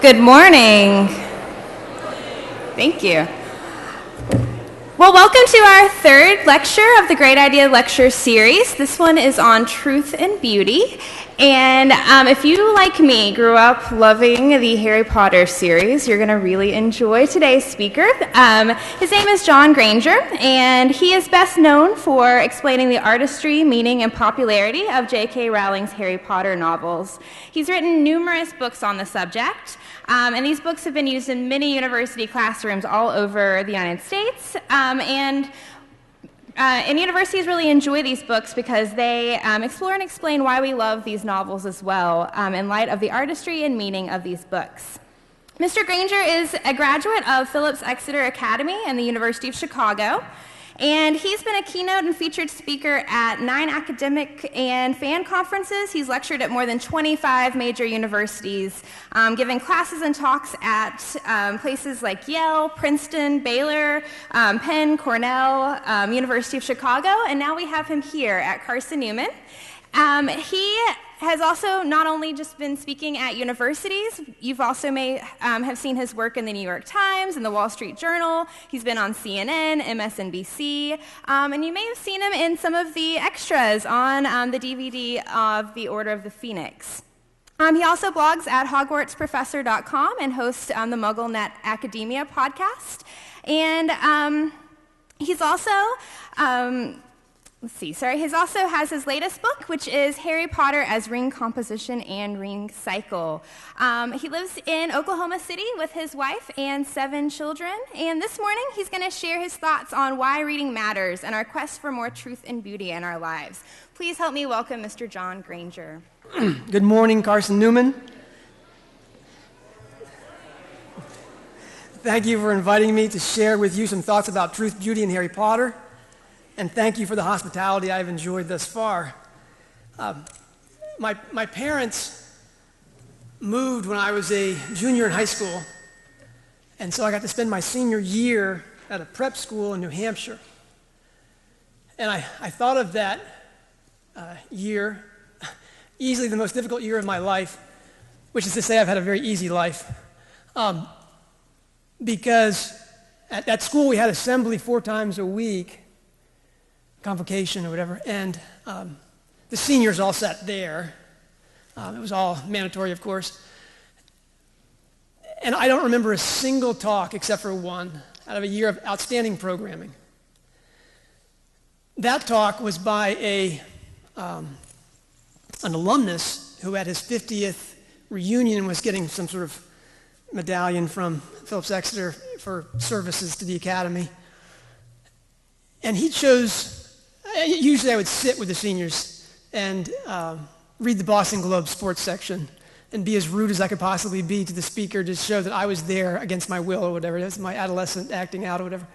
Good morning. Thank you. Well, welcome to our third lecture of the Great Idea Lecture Series. This one is on truth and beauty. And if you, like me, grew up loving the Harry Potter series, you're going to really enjoy today's speaker. His name is John Granger, and he is best known for explaining the artistry, meaning, and popularity of J.K. Rowling's Harry Potter novels. He's written numerous books on the subject, and these books have been used in many university classrooms all over the United States. And universities really enjoy these books because they explore and explain why we love these novels as well, in light of the artistry and meaning of these books. Mr. Granger is a graduate of Phillips Exeter Academy and the University of Chicago, and he's been a keynote and featured speaker at 9 academic and fan conferences. He's lectured at more than 25 major universities, giving classes and talks at places like Yale, Princeton, Baylor, Penn, Cornell, University of Chicago, and now we have him here at Carson-Newman. He has also not only just been speaking at universities, you've also may have seen his work in the New York Times and the Wall Street Journal. He's been on CNN, MSNBC, and you may have seen him in some of the extras on the DVD of The Order of the Phoenix. He also blogs at hogwartsprofessor.com and hosts the MuggleNet Academia podcast. And he's also... He also has his latest book, which is Harry Potter as Ring Composition and Ring Cycle. He lives in Oklahoma City with his wife and 7 children, and this morning he's going to share his thoughts on why reading matters and our quest for more truth and beauty in our lives. Please help me welcome Mr. John Granger. Good morning, Carson-Newman. Thank you for inviting me to share with you some thoughts about truth, beauty, and Harry Potter. And thank you for the hospitality I've enjoyed thus far. My parents moved when I was a junior in high school, and so I got to spend my senior year at a prep school in New Hampshire. And I thought of that year, easily the most difficult year of my life, which is to say I've had a very easy life, because at that school we had assembly 4 times a week, convocation or whatever, and the seniors all sat there. It was all mandatory, of course. And I don't remember a single talk except for one out of a year of outstanding programming. That talk was by an alumnus who at his 50th reunion was getting some sort of medallion from Phillips Exeter for services to the academy. And he chose... Usually I would sit with the seniors and read the Boston Globe sports section and be as rude as I could possibly be to the speaker to show that I was there against my will or whatever. That's my adolescent acting out or whatever.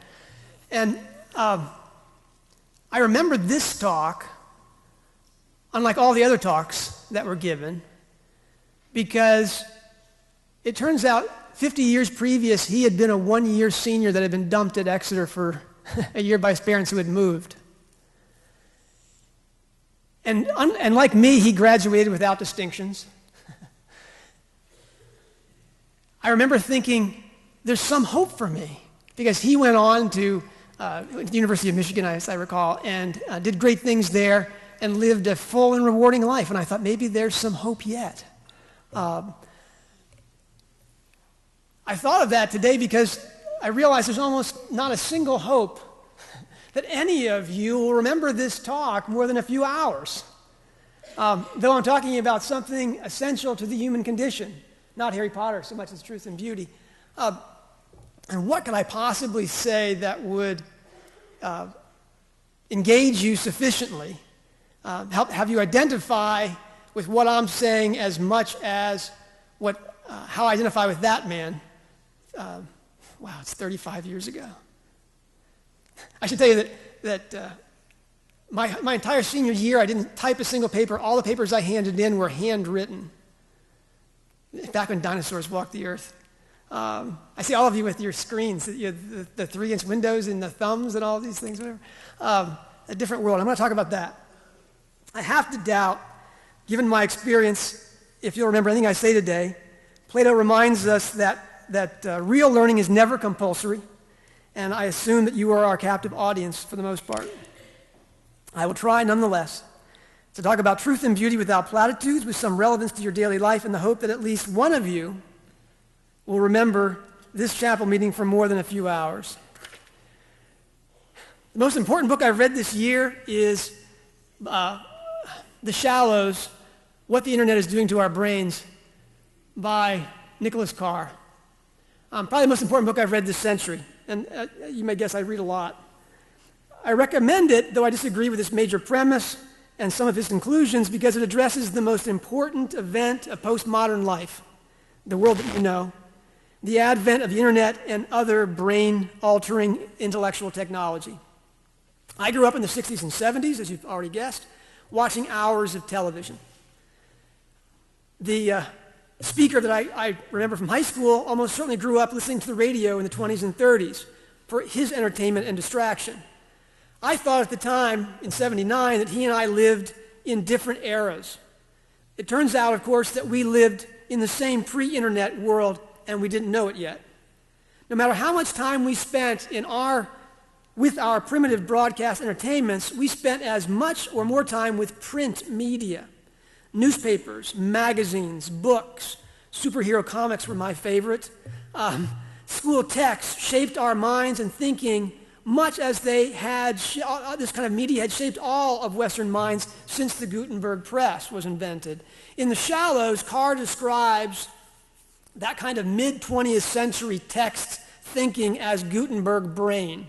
And I remember this talk, unlike all the other talks that were given, because it turns out 50 years previous, he had been a 1-year senior that had been dumped at Exeter for a year by his parents who had moved. And like me, he graduated without distinctions. I remember thinking, there's some hope for me, because he went on to the University of Michigan, as I recall, and did great things there and lived a full and rewarding life. And I thought, maybe there's some hope yet. I thought of that today because I realized there's almost not a single hope that any of you will remember this talk more than a few hours. Though I'm talking about something essential to the human condition, not Harry Potter so much as truth and beauty. And what could I possibly say that would engage you sufficiently, have you identify with what I'm saying as much as how I identify with that man? Wow, it's 35 years ago. I should tell you that my entire senior year, I didn't type a single paper. All the papers I handed in were handwritten. Back when dinosaurs walked the earth. I see all of you with your screens, the 3-inch windows and the thumbs and all these things, whatever. A different world. I'm going to talk about that. I have to doubt, given my experience, if you'll remember anything I say today, Plato reminds us that real learning is never compulsory, and I assume that you are our captive audience for the most part. I will try nonetheless to talk about truth and beauty without platitudes, with some relevance to your daily life, in the hope that at least one of you will remember this chapel meeting for more than a few hours. The most important book I've read this year is The Shallows, What the Internet is Doing to Our Brains, by Nicholas Carr. Probably the most important book I've read this century, and you may guess I read a lot. I recommend it, though I disagree with its major premise and some of his conclusions, because it addresses the most important event of postmodern life, the world that you know, the advent of the internet and other brain-altering intellectual technology. I grew up in the 60s and 70s, as you've already guessed, watching hours of television. The speaker that I remember from high school almost certainly grew up listening to the radio in the 20s and 30s for his entertainment and distraction. I thought at the time, in 79, that he and I lived in different eras. It turns out, of course, that we lived in the same pre-internet world, and we didn't know it yet. No matter how much time we spent with our primitive broadcast entertainments, we spent as much or more time with print media. Newspapers, magazines, books, superhero comics were my favorite. School texts shaped our minds and thinking much as they had, this kind of media had shaped all of Western minds since the Gutenberg press was invented. In The Shallows, Carr describes that kind of mid-20th century text thinking as Gutenberg brain.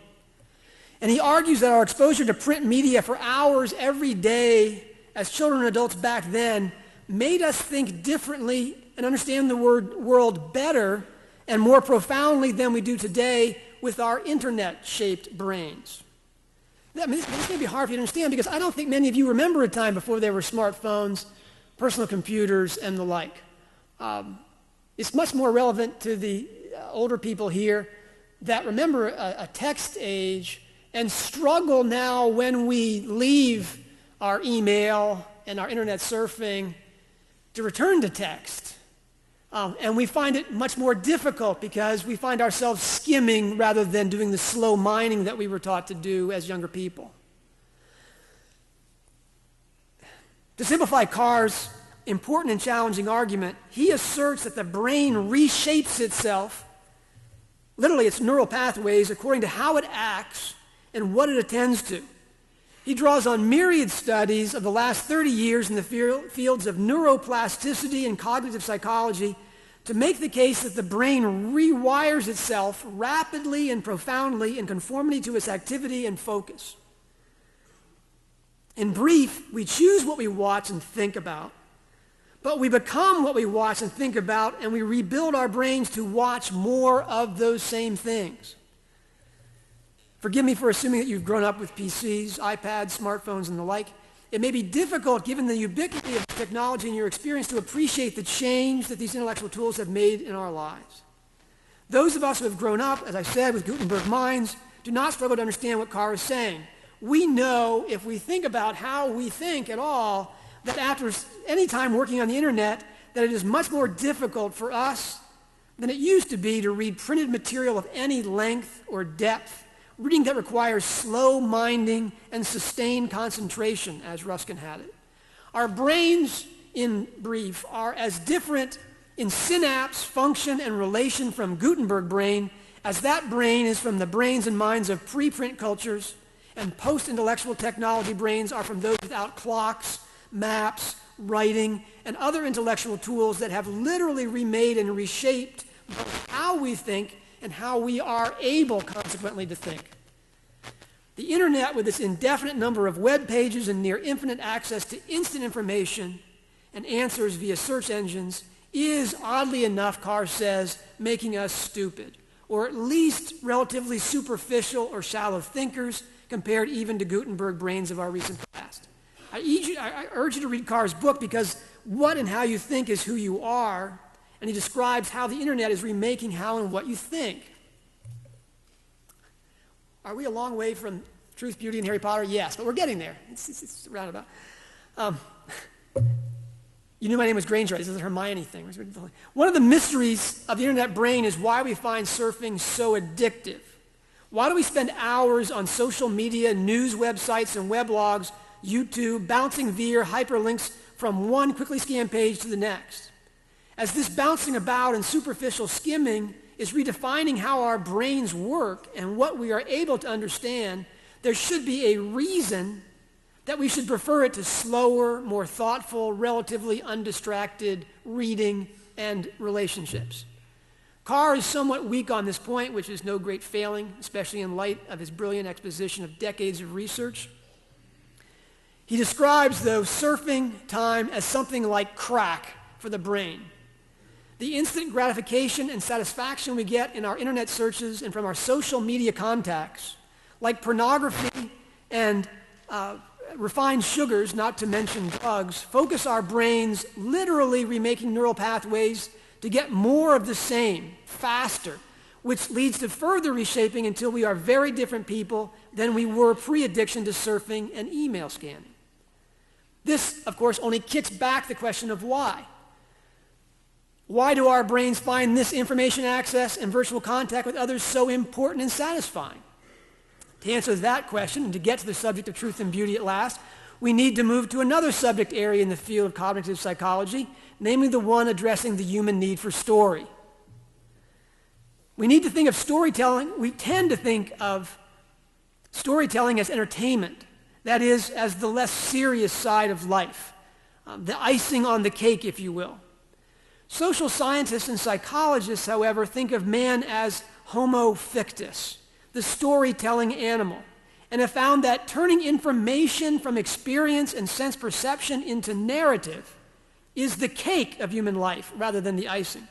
And he argues that our exposure to print media for hours every day as children and adults back then made us think differently and understand the world better and more profoundly than we do today with our internet-shaped brains. This may be hard for you to understand because I don't think many of you remember a time before there were smartphones, personal computers, and the like. It's much more relevant to the older people here that remember a text age and struggle now when we leave our email and our internet surfing to return to text. And we find it much more difficult because we find ourselves skimming rather than doing the slow mining that we were taught to do as younger people. To simplify Carr's important and challenging argument, he asserts that the brain reshapes itself, literally its neural pathways, according to how it acts and what it attends to. He draws on myriad studies of the last 30 years in the fields of neuroplasticity and cognitive psychology to make the case that the brain rewires itself rapidly and profoundly in conformity to its activity and focus. In brief, we choose what we watch and think about, but we become what we watch and think about, and we rebuild our brains to watch more of those same things. Forgive me for assuming that you've grown up with PCs, iPads, smartphones, and the like. It may be difficult, given the ubiquity of technology and your experience, to appreciate the change that these intellectual tools have made in our lives. Those of us who have grown up, as I said, with Gutenberg minds, do not struggle to understand what Carr is saying. We know, if we think about how we think at all, that after any time working on the internet, that it is much more difficult for us than it used to be to read printed material of any length or depth, reading that requires slow minding and sustained concentration, as Ruskin had it. Our brains, in brief, are as different in synapse, function, and relation from Gutenberg brain as that brain is from the brains and minds of pre-print cultures, and post-intellectual technology brains are from those without clocks, maps, writing, and other intellectual tools that have literally remade and reshaped both how we think and how we are able, consequently, to think. The internet, with its indefinite number of web pages and near infinite access to instant information and answers via search engines, is, oddly enough, Carr says, making us stupid, or at least relatively superficial or shallow thinkers, compared even to Gutenberg brains of our recent past. I urge you to read Carr's book because what and how you think is who you are, and he describes how the internet is remaking how and what you think. Are we a long way from Truth, Beauty, and Harry Potter? Yes, but we're getting there. It's roundabout. You knew my name was Granger. This is a Hermione thing. One of the mysteries of the internet brain is why we find surfing so addictive. Why do we spend hours on social media, news websites, and weblogs, YouTube, bouncing via hyperlinks from one quickly scanned page to the next? As this bouncing about and superficial skimming is redefining how our brains work and what we are able to understand, there should be a reason that we should prefer it to slower, more thoughtful, relatively undistracted reading and relationships. Carr is somewhat weak on this point, which is no great failing, especially in light of his brilliant exposition of decades of research. He describes, though, surfing time as something like crack for the brain. The instant gratification and satisfaction we get in our internet searches and from our social media contacts, like pornography and refined sugars, not to mention drugs, focus our brains, literally remaking neural pathways to get more of the same, faster, which leads to further reshaping until we are very different people than we were pre-addiction to surfing and email scanning. This, of course, only kicks back the question of why. Why do our brains find this information access and virtual contact with others so important and satisfying? To answer that question and to get to the subject of truth and beauty at last, we need to move to another subject area in the field of cognitive psychology, namely the one addressing the human need for story. We need to think of storytelling, we tend to think of storytelling as entertainment, that is, as the less serious side of life, the icing on the cake, if you will. Social scientists and psychologists, however, think of man as homo fictus, the storytelling animal, and have found that turning information from experience and sense perception into narrative is the cake of human life rather than the icing.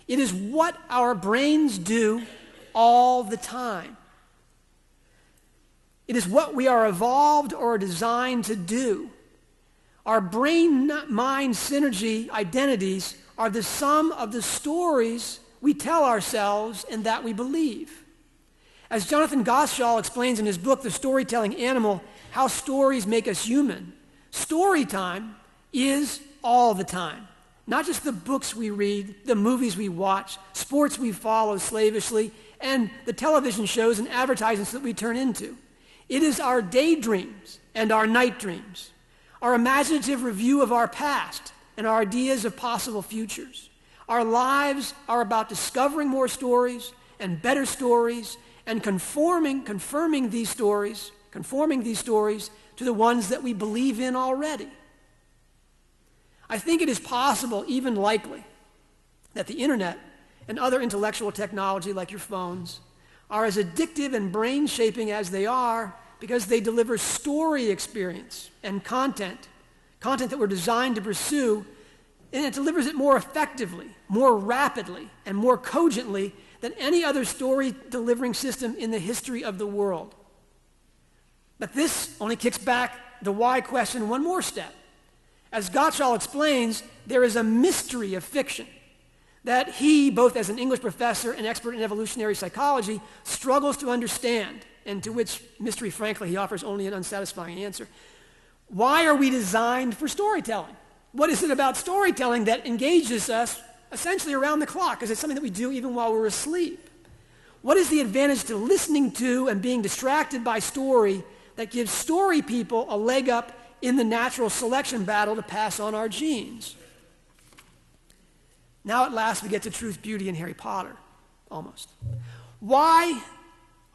It is what our brains do all the time. It is what we are evolved or designed to do. Our brain-mind synergy identities are the sum of the stories we tell ourselves and that we believe. As Jonathan Gottschall explains in his book, The Storytelling Animal, How Stories Make Us Human, story time is all the time. Not just the books we read, the movies we watch, sports we follow slavishly, and the television shows and advertisements that we turn into. It is our daydreams and our night dreams, our imaginative review of our past and our ideas of possible futures. Our lives are about discovering more stories and better stories and confirming these stories to the ones that we believe in already. I think it is possible, even likely, that the internet and other intellectual technology like your phones are as addictive and brain-shaping as they are because they deliver story experience and content that we're designed to pursue, and it delivers it more effectively, more rapidly, and more cogently than any other story-delivering system in the history of the world. But this only kicks back the why question one more step. As Gottschall explains, there is a mystery of fiction that he, both as an English professor and expert in evolutionary psychology, struggles to understand, and to which mystery, frankly, he offers only an unsatisfying answer. Why are we designed for storytelling? What is it about storytelling that engages us essentially around the clock? Is it something that we do even while we're asleep? What is the advantage to listening to and being distracted by story that gives story people a leg up in the natural selection battle to pass on our genes? Now at last we get to truth, beauty, and Harry Potter, almost. Why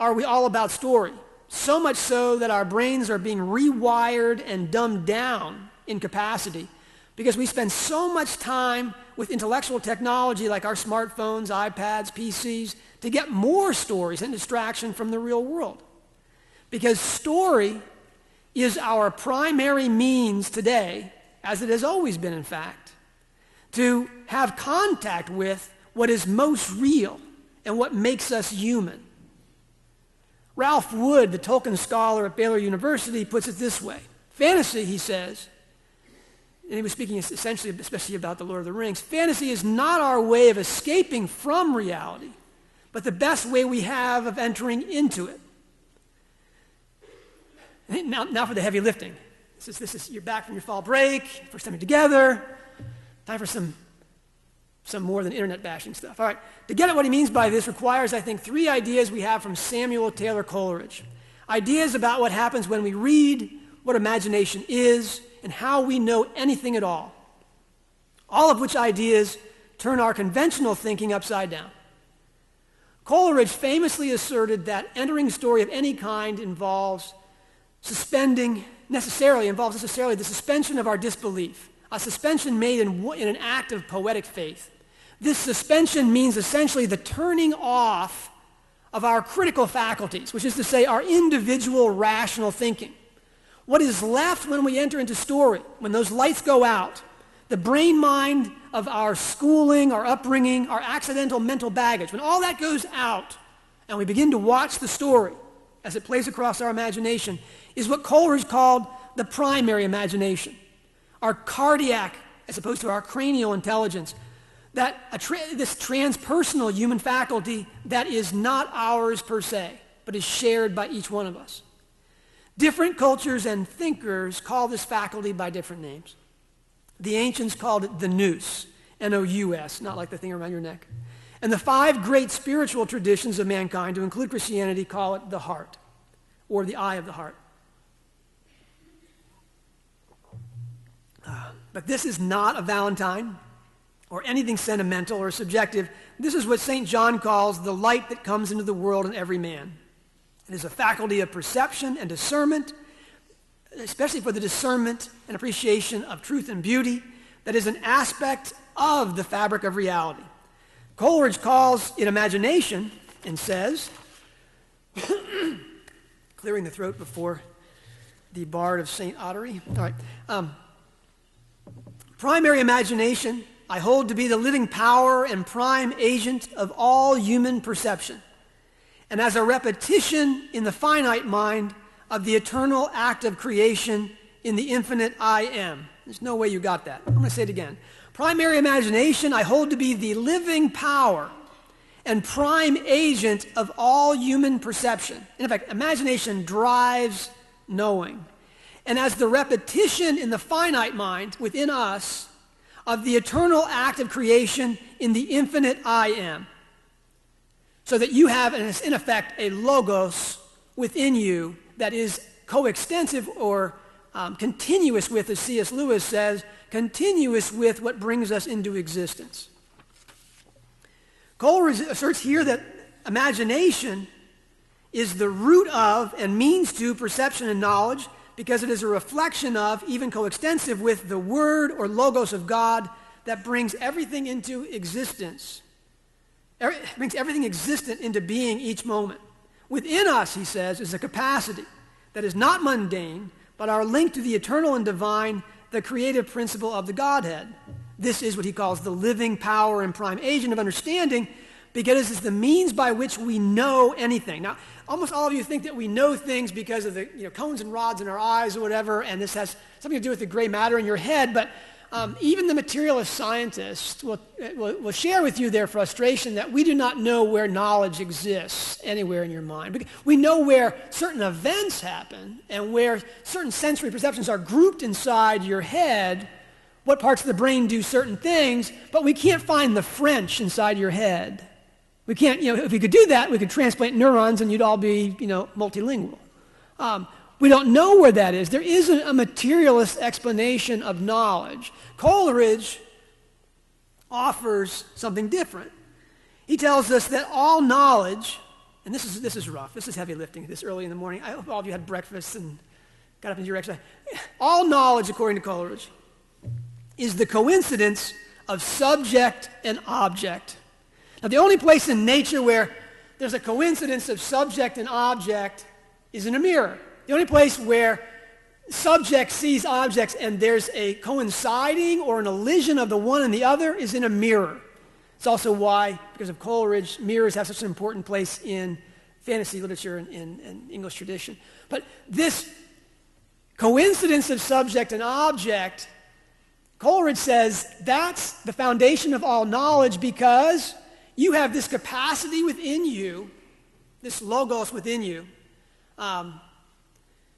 are we all about story? So much so that our brains are being rewired and dumbed down in capacity because we spend so much time with intellectual technology like our smartphones, iPads, PCs, to get more stories and distraction from the real world. Because story is our primary means today, as it has always been in fact, to have contact with what is most real and what makes us human. Ralph Wood, the Tolkien scholar at Baylor University, puts it this way. Fantasy, he says, and he was speaking essentially, especially about the Lord of the Rings, fantasy is not our way of escaping from reality, but the best way we have of entering into it. Now for the heavy lifting. This is you're back from your fall break, first time you're together. Time for some more than internet bashing stuff. All right, to get at what he means by this requires, I think, 3 ideas we have from Samuel Taylor Coleridge. Ideas about what happens when we read, what imagination is, and how we know anything at all. All of which ideas turn our conventional thinking upside down. Coleridge famously asserted that entering story of any kind involves necessarily the suspension of our disbelief, a suspension made in an act of poetic faith. This suspension means essentially the turning off of our critical faculties, which is to say our individual rational thinking. What is left when we enter into story, when those lights go out, the brain mind of our schooling, our upbringing, our accidental mental baggage, when all that goes out and we begin to watch the story as it plays across our imagination, is what Coleridge called the primary imagination, our cardiac as opposed to our cranial intelligence, this transpersonal human faculty that is not ours per se, but is shared by each one of us. Different cultures and thinkers call this faculty by different names. The ancients called it the nous, N-O-U-S, not like the thing around your neck. And the 5 great spiritual traditions of mankind, to include Christianity, call it the heart, or the eye of the heart. But this is not a Valentine, or anything sentimental or subjective. This is what St. John calls the light that comes into the world in every man. It is a faculty of perception and discernment, especially for the discernment and appreciation of truth and beauty, that is an aspect of the fabric of reality. Coleridge calls it imagination and says, clearing the throat before the bard of St. Ottery. All right. Primary imagination I hold to be the living power and prime agent of all human perception, and as a repetition in the finite mind of the eternal act of creation in the infinite I am. There's no way you got that. I'm going to say it again. Primary imagination I hold to be the living power and prime agent of all human perception. In fact, imagination drives knowing. And as the repetition in the finite mind within us of the eternal act of creation in the infinite I am. So that you have, in effect, a logos within you that is coextensive or continuous with, as C.S. Lewis says, continuous with what brings us into existence. Coleridge asserts here that imagination is the root of and means to perception and knowledge because it is a reflection of, even coextensive with, the word or logos of God that brings everything into existence. Brings everything existent into being each moment. Within us, he says, is a capacity that is not mundane, but our link to the eternal and divine, the creative principle of the Godhead. This is what he calls the living power and prime agent of understanding, because it's the means by which we know anything. Now, almost all of you think that we know things because of the cones and rods in our eyes or whatever, and this has something to do with the gray matter in your head, but even the materialist scientists will share with you their frustration that we do not know where knowledge exists anywhere in your mind. We know where certain events happen and where certain sensory perceptions are grouped inside your head, what parts of the brain do certain things, but we can't find the French inside your head. We can't, if we could do that, we could transplant neurons and you'd all be, multilingual. We don't know where that is. There isn't a materialist explanation of knowledge. Coleridge offers something different. He tells us that all knowledge, and this is rough, this is heavy lifting this early in the morning. I hope all of you had breakfast and got up into your exercise. All knowledge, according to Coleridge, is the coincidence of subject and object. Now, the only place in nature where there's a coincidence of subject and object is in a mirror. The only place where subject sees objects and there's a coinciding or an elision of the one and the other is in a mirror. It's also why, because of Coleridge, mirrors have such an important place in fantasy literature and English tradition. But this coincidence of subject and object, Coleridge says that's the foundation of all knowledge because you have this capacity within you, this logos within you.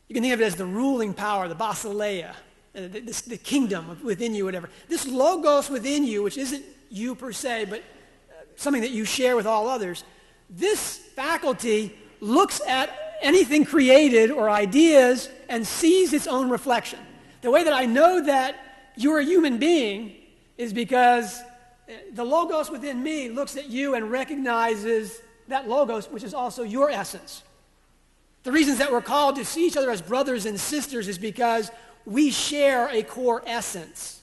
You can think of it as the ruling power, the basileia, the kingdom within you, whatever. This logos within you, which isn't you per se, but something that you share with all others, this faculty looks at anything created or ideas and sees its own reflection. The way that I know that you're a human being is because the logos within me looks at you and recognizes that logos, which is also your essence. The reasons that we're called to see each other as brothers and sisters is because we share a core essence.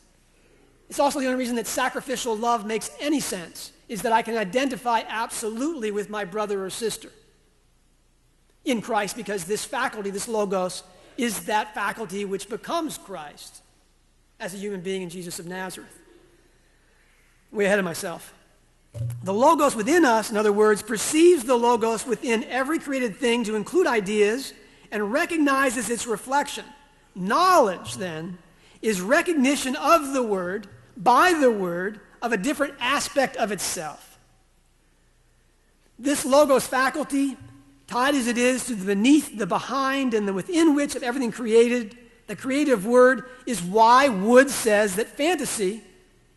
It's also the only reason that sacrificial love makes any sense, is that I can identify absolutely with my brother or sister in Christ, because this faculty, this logos, is that faculty which becomes Christ as a human being in Jesus of Nazareth. Way ahead of myself. The logos within us, in other words, perceives the logos within every created thing to include ideas and recognizes its reflection. Knowledge, then, is recognition of the Word, by the Word, of a different aspect of itself. This logos faculty, tied as it is to the beneath, the behind, and the within which of everything created, the creative word, is why Wood says that fantasy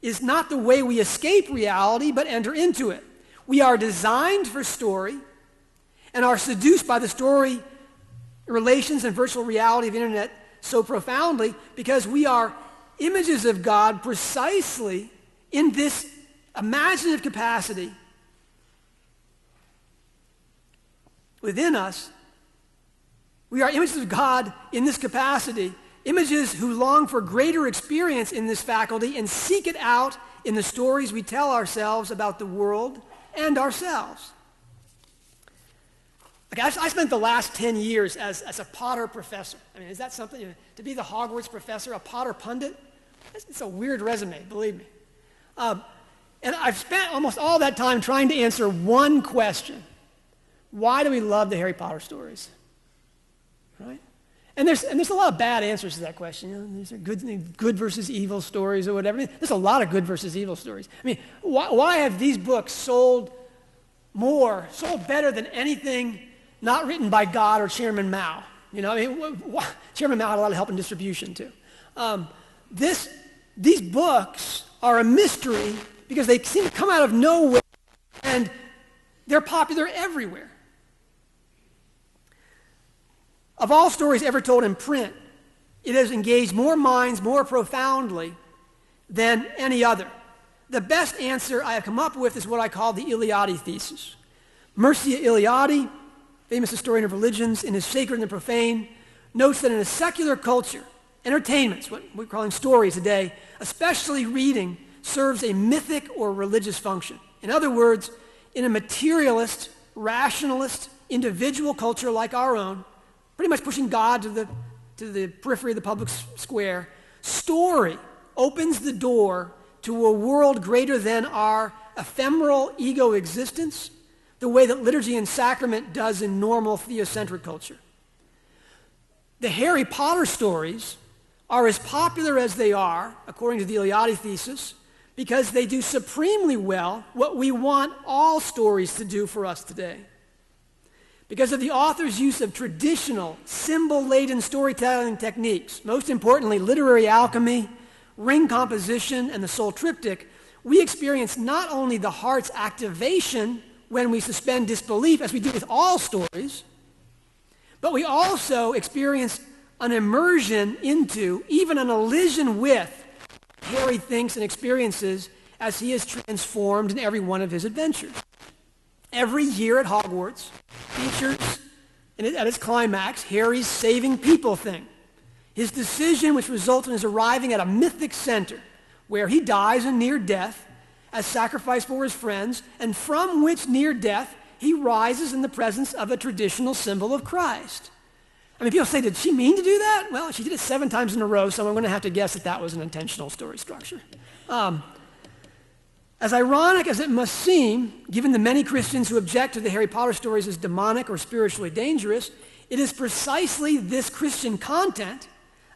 is not the way we escape reality, but enter into it. We are designed for story and are seduced by the story relations and virtual reality of the internet so profoundly because we are images of God precisely in this imaginative capacity within us. We are images of God in this capacity, images who long for greater experience in this faculty and seek it out in the stories we tell ourselves about the world and ourselves. Like I spent the last 10 years as a Potter professor. I mean, is that something? To be the Hogwarts professor, a Potter pundit? It's a weird resume, believe me. And I've spent almost all that time trying to answer one question. Why do we love the Harry Potter stories? Right? And there's a lot of bad answers to that question. These are good versus evil stories or whatever. There's a lot of good versus evil stories. I mean, why have these books sold better than anything not written by God or Chairman Mao? Chairman Mao had a lot of help in distribution too. These books are a mystery because they seem to come out of nowhere and they're popular everywhere. Of all stories ever told in print, it has engaged more minds more profoundly than any other. The best answer I have come up with is what I call the Iliadi thesis. Mircea Eliade, famous historian of religions, in his Sacred and the Profane, notes that in a secular culture, entertainments, what we're calling stories today, especially reading, serves a mythic or religious function. In other words, in a materialist, rationalist, individual culture like our own, pretty much pushing God to the periphery of the public square, story opens the door to a world greater than our ephemeral ego existence, the way that liturgy and sacrament does in normal theocentric culture. The Harry Potter stories are as popular as they are, according to the Iliadi thesis, because they do supremely well what we want all stories to do for us today. Because of the author's use of traditional, symbol-laden storytelling techniques, most importantly, literary alchemy, ring composition, and the soul triptych, we experience not only the heart's activation when we suspend disbelief, as we do with all stories, but we also experience an immersion into, even an elision with, Harry thinks and experiences as he is transformed in every one of his adventures. Every year at Hogwarts features, at its climax, Harry's saving people thing. His decision which results in his arriving at a mythic center where he dies a near death as sacrifice for his friends, and from which near death he rises in the presence of a traditional symbol of Christ. I mean, people say, did she mean to do that? Well, she did it 7 times in a row, so I'm going to have to guess that was an intentional story structure. As ironic as it must seem, given the many Christians who object to the Harry Potter stories as demonic or spiritually dangerous, it is precisely this Christian content,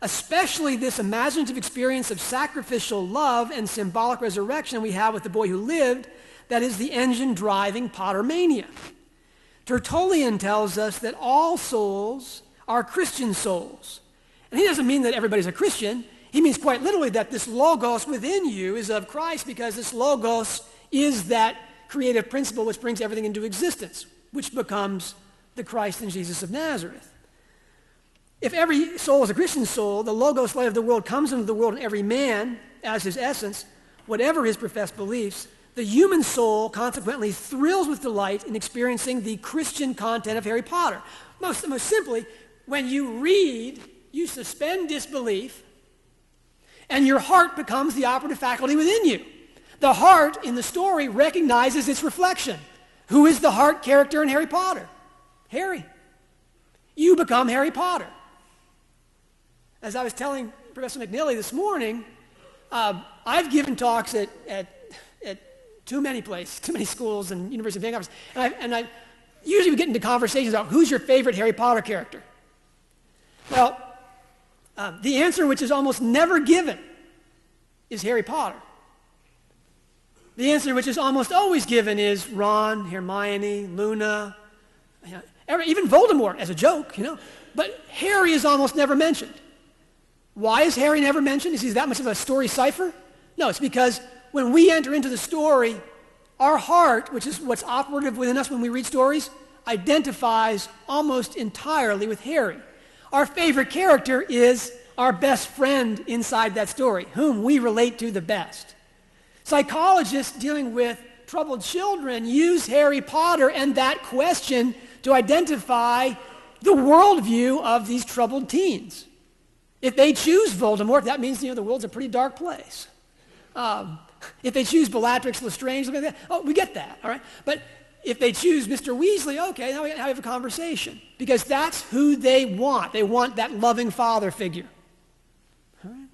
especially this imaginative experience of sacrificial love and symbolic resurrection we have with the boy who lived, that is the engine driving Pottermania. Tertullian tells us that all souls are Christian souls. And he doesn't mean that everybody's a Christian. He means quite literally that this logos within you is of Christ, because this logos is that creative principle which brings everything into existence, which becomes the Christ and Jesus of Nazareth. If every soul is a Christian soul, the logos light of the world comes into the world, and every man, as his essence, whatever his professed beliefs, the human soul consequently thrills with delight in experiencing the Christian content of Harry Potter. Most simply, when you read, you suspend disbelief, and your heart becomes the operative faculty within you. The heart in the story recognizes its reflection. Who is the heart character in Harry Potter? Harry. You become Harry Potter. As I was telling Professor McNeely this morning, I've given talks at too many places, too many schools and university of conferences, and I usually we get into conversations about who's your favorite Harry Potter character. Well, the answer, which is almost never given, is Harry Potter. The answer, which is almost always given, is Ron, Hermione, Luna, even Voldemort as a joke, But Harry is almost never mentioned. Why is Harry never mentioned? Is he that much of a story cipher? No, it's because when we enter into the story, our heart, which is what's operative within us when we read stories, identifies almost entirely with Harry. Our favorite character is our best friend inside that story, whom we relate to the best. Psychologists dealing with troubled children use Harry Potter and that question to identify the worldview of these troubled teens. If they choose Voldemort, that means the world's a pretty dark place. If they choose Bellatrix Lestrange, we get that, all right? But if they choose Mr. Weasley, okay, now we have a conversation, because that's who they want. They want that loving father figure. All right?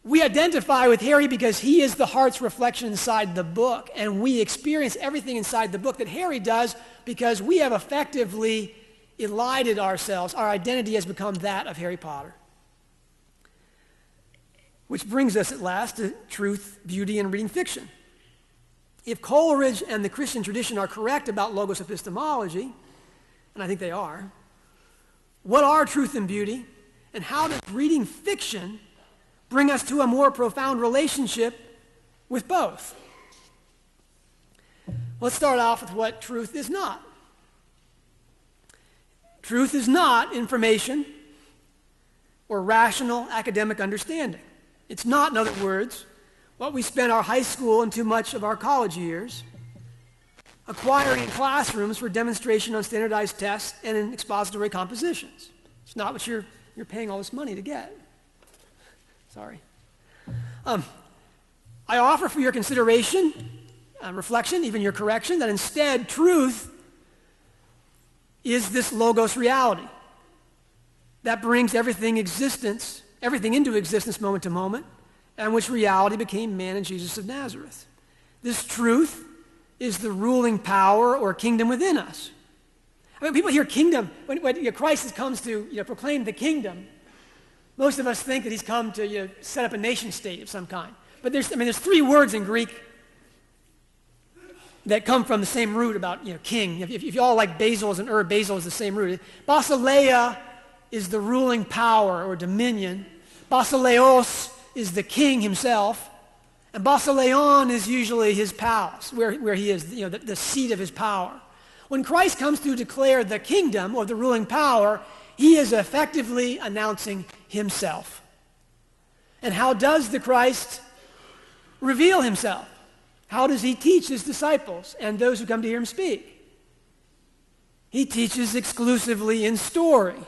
We identify with Harry because he is the heart's reflection inside the book, and we experience everything inside the book that Harry does because we have effectively elided ourselves. Our identity has become that of Harry Potter. Which brings us at last to truth, beauty, and reading fiction. If Coleridge and the Christian tradition are correct about logos epistemology, and I think they are, what are truth and beauty, and how does reading fiction bring us to a more profound relationship with both? Let's start off with what truth is not. Truth is not information or rational academic understanding. It's not, in other words, what we spend our high school and too much of our college years acquiring in classrooms for demonstration on standardized tests and in expository compositions. It's not what you're paying all this money to get. Sorry. I offer for your consideration, reflection, even your correction, that instead truth is this logos reality that brings everything into existence moment to moment, and which reality became man and Jesus of Nazareth. This truth is the ruling power or kingdom within us. I mean, people hear kingdom, when Christ comes to proclaim the kingdom, most of us think that he's come to set up a nation state of some kind. But there's three words in Greek that come from the same root about king. If you all like basil as an herb, basil is the same root. Basileia is the ruling power or dominion. Basileos is the king himself. And Basileon is usually his palace, where he is the seat of his power. When Christ comes to declare the kingdom or the ruling power, he is effectively announcing himself. And how does the Christ reveal himself? How does he teach his disciples and those who come to hear him speak? He teaches exclusively in story.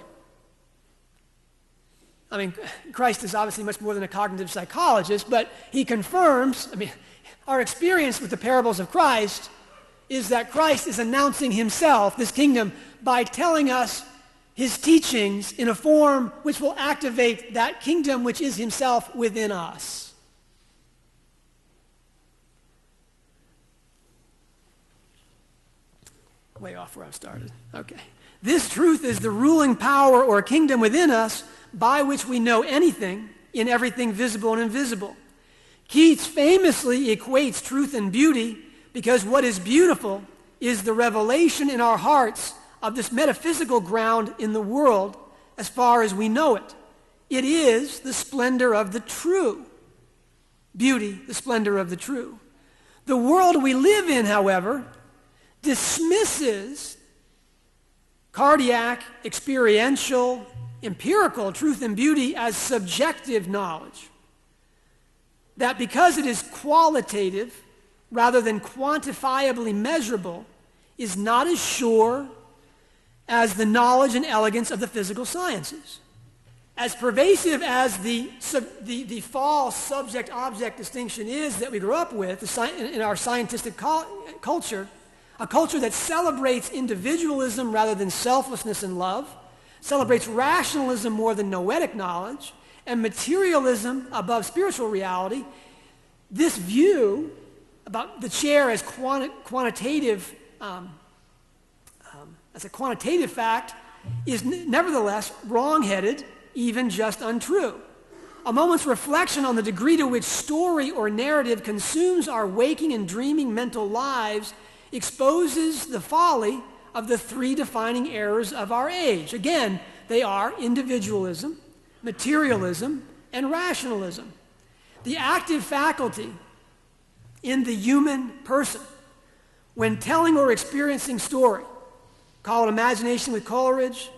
I mean, Christ is obviously much more than a cognitive psychologist, but he confirms, our experience with the parables of Christ is that Christ is announcing himself, this kingdom, by telling us his teachings in a form which will activate that kingdom which is himself within us. Way off where I started. Okay. This truth is the ruling power or kingdom within us by which we know anything in everything visible and invisible. Keats famously equates truth and beauty because what is beautiful is the revelation in our hearts of this metaphysical ground in the world as far as we know it. It is the splendor of the true. Beauty, the splendor of the true. The world we live in, however, dismisses cardiac, experiential, empirical truth and beauty as subjective knowledge. That because it is qualitative rather than quantifiably measurable is not as sure as the knowledge and elegance of the physical sciences. As pervasive as the false subject-object distinction is that we grew up with in our scientific culture, a culture that celebrates individualism rather than selflessness and love, celebrates rationalism more than noetic knowledge, and materialism above spiritual reality, this view about the chair as quantitative, as a quantitative fact, is nevertheless wrong-headed, even just untrue. A moment's reflection on the degree to which story or narrative consumes our waking and dreaming mental lives exposes the folly of the three defining errors of our age. Again, they are individualism, materialism, and rationalism. The active faculty in the human person, when telling or experiencing story, call it imagination with Coleridge,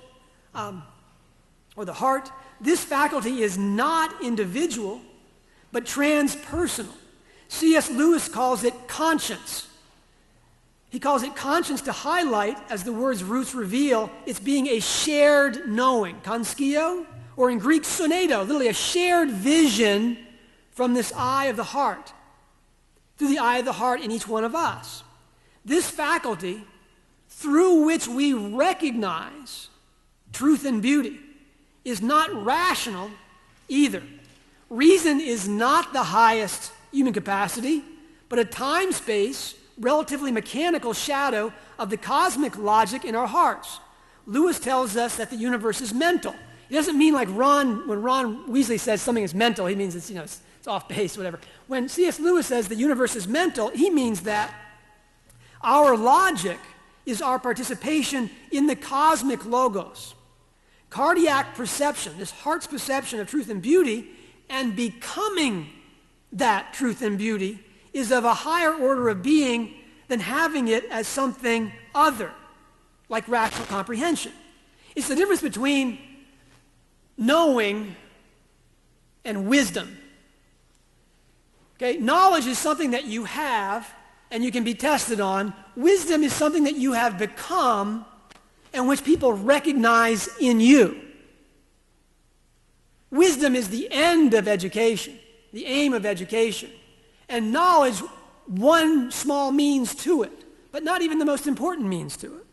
or the heart, this faculty is not individual, but transpersonal. C.S. Lewis calls it conscience. He calls it conscience to highlight, as the word's roots reveal, it's being a shared knowing, konskio, or in Greek, sunedo, literally a shared vision from this eye of the heart, through the eye of the heart in each one of us. This faculty, through which we recognize truth and beauty, is not rational either. Reason is not the highest human capacity, but a time-space, relatively mechanical shadow of the cosmic logic in our hearts. Lewis tells us that the universe is mental. It doesn't mean like when Ron Weasley says something is mental, he means it's off base, whatever. When C.S. Lewis says the universe is mental, he means that our logic is our participation in the cosmic logos. Cardiac perception, this heart's perception of truth and beauty, and becoming that truth and beauty is of a higher order of being than having it as something other, like rational comprehension. It's the difference between knowing and wisdom. Okay, knowledge is something that you have and you can be tested on. Wisdom is something that you have become and which people recognize in you. Wisdom is the end of education, the aim of education. And knowledge, one small means to it, but not even the most important means to it.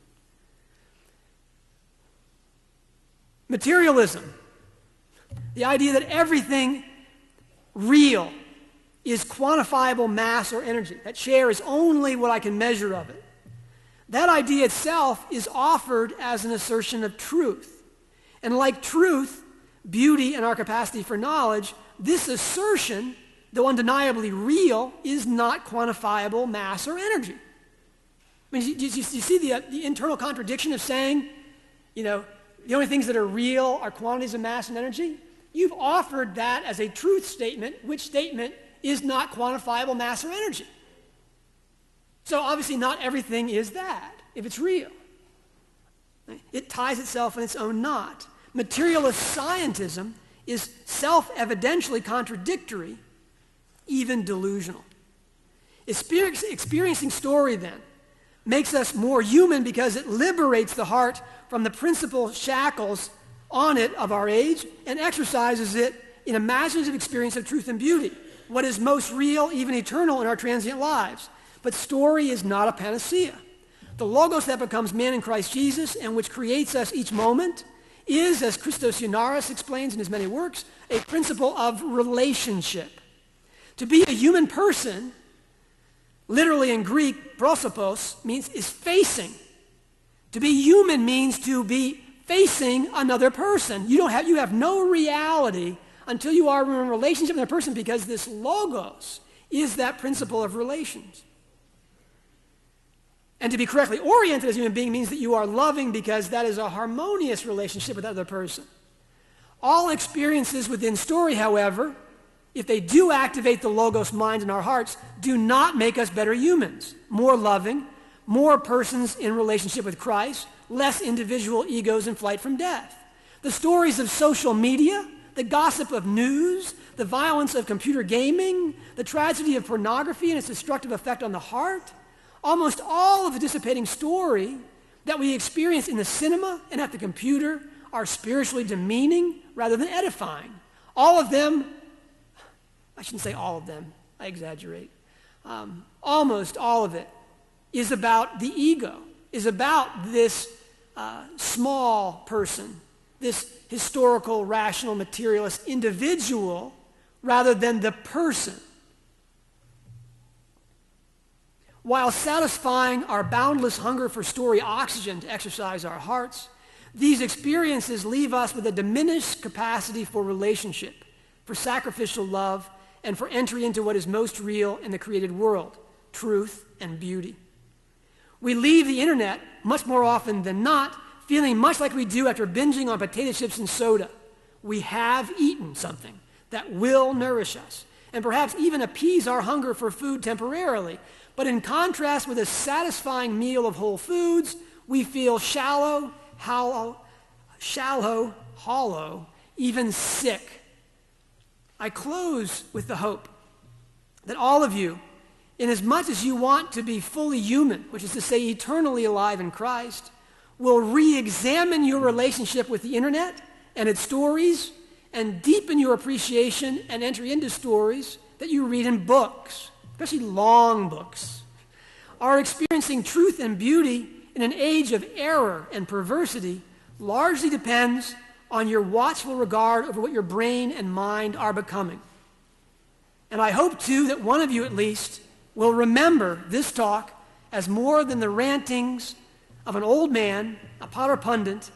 Materialism, the idea that everything real is quantifiable mass or energy. That chair is only what I can measure of it. That idea itself is offered as an assertion of truth. And like truth, beauty, and our capacity for knowledge, this assertion, though undeniably real, is not quantifiable mass or energy. I mean, you see the internal contradiction of saying, the only things that are real are quantities of mass and energy? You've offered that as a truth statement, which statement is not quantifiable mass or energy. So obviously not everything is that, if it's real. It ties itself in its own knot. Materialist scientism is self-evidentially contradictory, even delusional. Experiencing story, then, makes us more human because it liberates the heart from the principal shackles on it of our age and exercises it in imaginative experience of truth and beauty, what is most real, even eternal, in our transient lives. But story is not a panacea. The logos that becomes man in Christ Jesus and which creates us each moment is, as Christos Ionaris explains in his many works, a principle of relationship. To be a human person, literally in Greek, prosopos, is facing. To be human means to be facing another person. You have no reality until you are in a relationship with a person, because this logos is that principle of relations. And to be correctly oriented as a human being means that you are loving because that is a harmonious relationship with that other person. All experiences within story, however, if they do activate the Logos mind in our hearts, do not make us better humans, more loving, more persons in relationship with Christ, less individual egos in flight from death. The stories of social media, the gossip of news, the violence of computer gaming, the tragedy of pornography and its destructive effect on the heart, almost all of the dissipating story that we experience in the cinema and at the computer are spiritually demeaning rather than edifying. All of them, I shouldn't say all of them, I exaggerate. Almost all of it is about the ego, is about this small person, this historical, rational, materialist individual rather than the person. While satisfying our boundless hunger for story oxygen to exercise our hearts, these experiences leave us with a diminished capacity for relationship, for sacrificial love, and for entry into what is most real in the created world, truth and beauty. We leave the internet much more often than not feeling much like we do after binging on potato chips and soda. We have eaten something that will nourish us and perhaps even appease our hunger for food temporarily. But in contrast with a satisfying meal of whole foods, we feel shallow, hollow, even sick. I close with the hope that all of you, inasmuch as you want to be fully human, which is to say eternally alive in Christ, will re-examine your relationship with the internet and its stories and deepen your appreciation and entry into stories that you read in books, especially long books. Our experiencing truth and beauty in an age of error and perversity largely depends on your watchful regard over what your brain and mind are becoming. And I hope, too, that one of you at least will remember this talk as more than the rantings of an old man, a Potter pundit,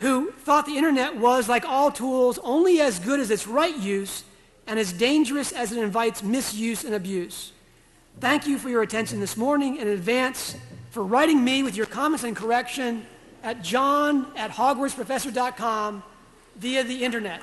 who thought the internet was, like all tools, only as good as its right use and as dangerous as it invites misuse and abuse. Thank you for your attention this morning in advance for writing me with your comments and correction at john@hogwartsprofessor.com via the internet.